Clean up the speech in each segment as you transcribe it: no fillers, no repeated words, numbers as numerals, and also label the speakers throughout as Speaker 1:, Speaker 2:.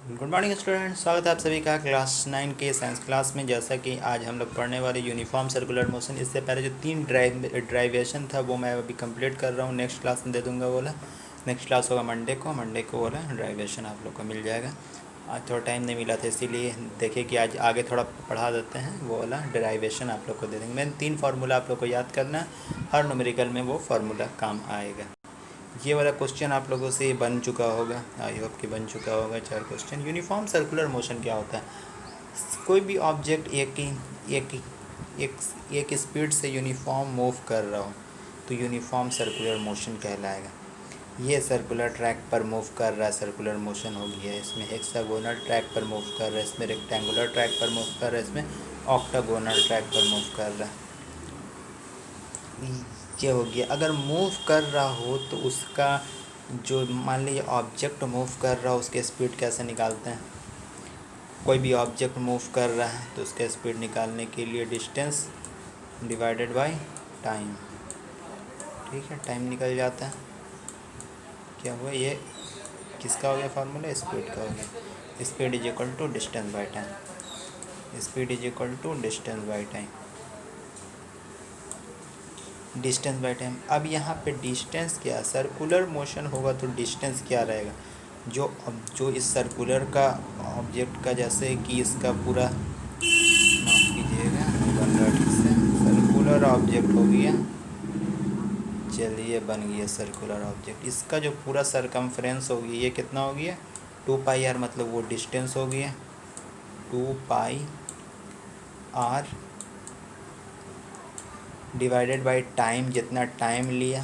Speaker 1: Good morning student, स्वागत है आप सभी का क्लास 9 के साइंस क्लास में। जैसा कि आज हम लोग पढ़ने वाले यूनिफॉर्म सर्कुलर मोशन। इससे पहले जो 3 ड्राइवेशन था वो मैं अभी कंप्लीट कर रहा हूँ, नेक्स्ट क्लास में दे दूँगा। बोला नेक्स्ट क्लास होगा मंडे को बोला ड्राइवेशन आप लोग को मिल जाएगा। आज थोड़ा टाइम नहीं मिला था, इसीलिए देखिए कि आज आगे थोड़ा पढ़ा देते हैं। वो वाला ड्राइवेशन आप लोग को दे देंगे। मैंने 3 फार्मूला आप लोग को याद करना है, हर न्यूमेरिकल में वो फार्मूला काम आएगा। ये वाला क्वेश्चन आप लोगों से बन चुका होगा, आई होप कि बन चुका होगा 4 क्वेश्चन। यूनिफॉर्म सर्कुलर मोशन क्या होता है? कोई भी ऑब्जेक्ट एक स्पीड से यूनिफॉर्म मूव कर रहा हो तो यूनिफॉर्म सर्कुलर मोशन कहलाएगा। ये सर्कुलर ट्रैक पर मूव कर रहा है, सर्कुलर मोशन हो गया। इसमें हेक्सागोनल ट्रैक पर मूव कर रहा है, इसमें रेक्टेंगुलर ट्रैक पर मूव कर रहा है, इसमें ऑक्टागोनल ट्रैक पर मूव कर रहा है। ये हो गया। अगर मूव कर रहा हो तो उसका जो मान लीजिए ऑब्जेक्ट मूव कर रहा हो उसके स्पीड कैसे निकालते हैं? कोई भी ऑब्जेक्ट मूव कर रहा है तो उसका स्पीड निकालने के लिए डिस्टेंस डिवाइडेड बाय टाइम। ठीक है, टाइम निकल जाता है। क्या हुआ? ये किसका हो गया फार्मूला? स्पीड का हो गया। Speed is equal to distance by time. Speed is equal to distance by time, distance by time. अब यहाँ पे डिस्टेंस क्या, सर्कुलर मोशन होगा तो डिस्टेंस क्या रहेगा? जो इस सर्कुलर का ऑब्जेक्ट का, जैसे कि इसका पूरा, माफ़ कीजिएगा बन रहा ठीक से, सर्कुलर ऑब्जेक्ट हो गया। चलिए बन गया सर्कुलर ऑब्जेक्ट। इसका जो पूरा सरकमफ्रेंस हो गया ये कितना हो गया? 2πr, मतलब वो डिस्टेंस हो गया 2πr डिवाइडेड बाय टाइम। जितना टाइम लिया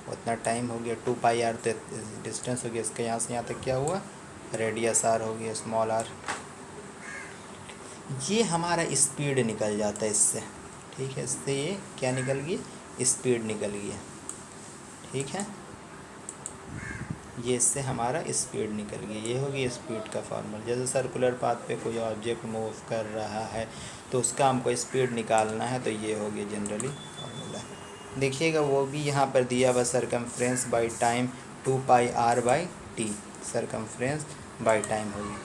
Speaker 1: उतना टाइम हो गया 2πr, तो डिस्टेंस हो गया इसका यहाँ से यहाँ तक क्या हुआ? रेडियस r हो गया, स्मॉल r। ये हमारा स्पीड निकल जाता है इससे। ठीक है, इससे ये क्या निकल गई? स्पीड निकल गई। ठीक है, ये इससे हमारा स्पीड निकल गया। ये होगी स्पीड का फार्मूला। जैसे सर्कुलर पाथ पे कोई ऑब्जेक्ट मूव कर रहा है तो उसका हमको स्पीड निकालना है, तो ये हो गया जनरली फार्मूला। देखिएगा वो भी यहाँ पर दिया हुआ, circumference by time 2πr/t। Circumference by time होगी।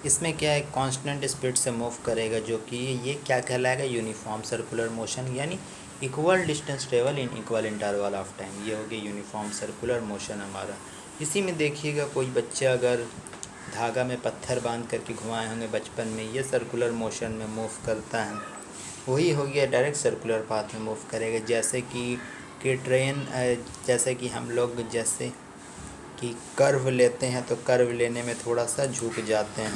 Speaker 1: इसमें क्या है, कांस्टेंट स्पीड से मूव करेगा, जो कि ये क्या कहलाएगा? यूनिफॉर्म सर्कुलर मोशन, यानी equal distance travel in equal interval of time. ये हो गया यूनिफॉर्म सर्कुलर मोशन हमारा। इसी में देखिएगा कोई बच्चे अगर धागा में पत्थर बांध करके घुमाए होंगे बचपन में, ये सर्कुलर मोशन में मूव करता है। वही हो गया, डायरेक्ट सर्कुलर पाथ में मूव करेगा। जैसे कि ट्रेन, जैसे कि हम लोग जैसे कि कर्व लेते हैं तो कर्व लेने में थोड़ा सा झुक जाते हैं।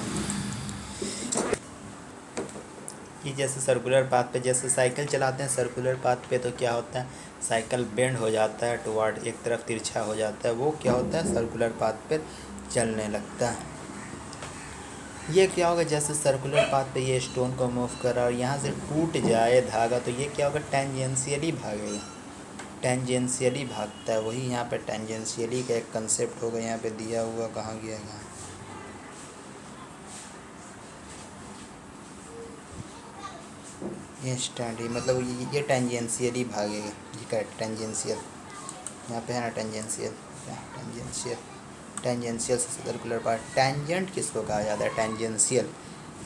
Speaker 1: कि जैसे सर्कुलर पाथ पे, जैसे साइकिल चलाते हैं सर्कुलर पाथ पे, तो क्या होता है? साइकिल बेंड हो जाता है टुवार्ड, एक तरफ तिरछा हो जाता है। वो क्या होता है? सर्कुलर पाथ पे चलने लगता है। ये क्या होगा? जैसे सर्कुलर पाथ पे ये स्टोन को मूव कर रहा है और यहाँ से टूट जाए धागा, तो ये क्या होगा? टेंजेंशियली भागेगा। टेंजेंशियली भागता है। वही यहाँ पे टेंजेंशियली का एक कंसेप्ट होगा, यहाँ पे दिया हुआ, कहाँ गया है? इंस्टेंटली, मतलब ये टेंजेंशियली भागेगा। ये क्या? टेंजेंशियल, यहाँ पे है ना टेंजेंशियल। टेंजेंशियल, टेंजेंशियल से सर्कुलर पाथ। टेंजेंट किसको कहा जाता है? टेंजेंशियल।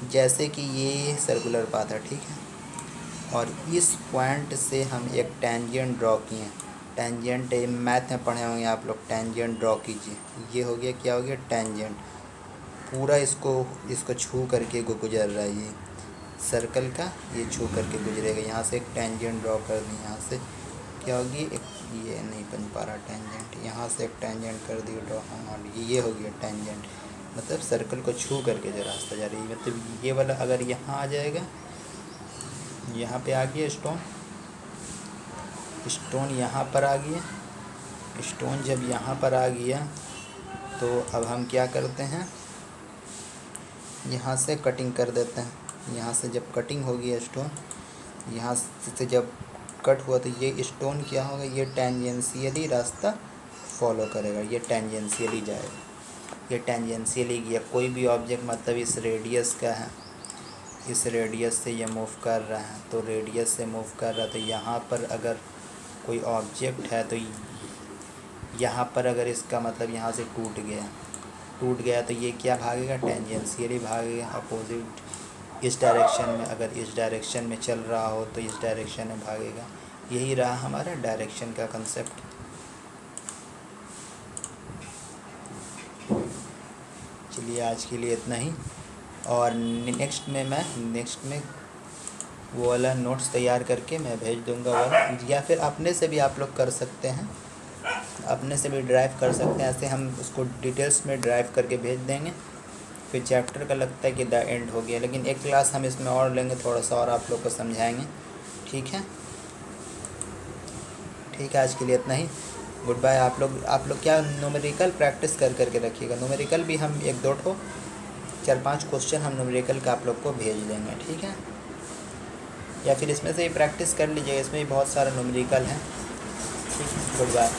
Speaker 1: जैसे कि ये सर्कुलर पाथ है, ठीक है, और इस पॉइंट से हम एक टेंजेंट ड्रॉ किए। टेंजेंट मैथ में पढ़े होंगे आप लोग, टेंजेंट ड्रॉ कीजिए। ये हो गया, क्या हो गया? टेंजेंट। पूरा इसको छू करके गुजर रहा है ये सर्कल का, ये छू करके गुजरेगा। यहाँ से एक टेंजेंट ड्रॉ कर दी। यहाँ से क्या होगी? एक, ये नहीं बन पा रहा टेंजेंट, यहाँ से एक टेंजेंट कर दी ड्रॉ। हाँ, ये हो गया टेंजेंट, मतलब सर्कल को छू करके जो रास्ता जा रही है। मतलब ये वाला अगर यहाँ आ जाएगा, यहाँ पे आ गया स्टोन, स्टोन यहाँ पर आ गया। स्टोन जब यहाँ पर आ गया तो अब हम क्या करते हैं? यहाँ से कटिंग कर देते हैं। यहाँ से जब कटिंग होगी स्टोन, यहाँ से जब कट हुआ तो ये स्टोन क्या होगा? ये टेंजेंशियली रास्ता फॉलो करेगा, ये टेंजेंशियली जाएगा। ये टेंजेंशियली गया। कोई भी ऑब्जेक्ट मतलब इस रेडियस का है, इस रेडियस से ये मूव कर रहा है, तो रेडियस से मूव कर रहा है, तो यहाँ पर अगर कोई ऑब्जेक्ट है तो यहाँ पर अगर इसका मतलब यहाँ से टूट गया तो ये क्या भागेगा, टेंजेंशियली भागेगा अपोजिट इस डायरेक्शन में। अगर इस डायरेक्शन में चल रहा हो तो इस डायरेक्शन में भागेगा। यही रहा हमारा डायरेक्शन का कंसेप्ट। चलिए आज के लिए इतना ही, और नेक्स्ट में वो वाला नोट्स तैयार करके मैं भेज दूंगा वाला, या फिर अपने से भी आप लोग कर सकते हैं, अपने से भी ड्राइव कर सकते हैं। ऐसे हम उसको डिटेल्स में ड्राइव करके भेज देंगे। फिर चैप्टर का लगता है कि द एंड हो गया, लेकिन एक क्लास हम इसमें और लेंगे, थोड़ा सा और आप लोग को समझाएंगे। ठीक है, आज के लिए इतना ही। Good bye. आप लोग क्या न्यूमेरिकल प्रैक्टिस करके रखिएगा। न्यूमेरिकल भी हम 1-2 ठो 4-5 क्वेश्चन हम न्यूमेरिकल का आप लोग को भेज देंगे। ठीक है, या फिर इसमें से ही प्रैक्टिस कर लीजिएगा, इसमें भी बहुत सारा न्यूमेरिकल है। ठीक है, गुड बाय।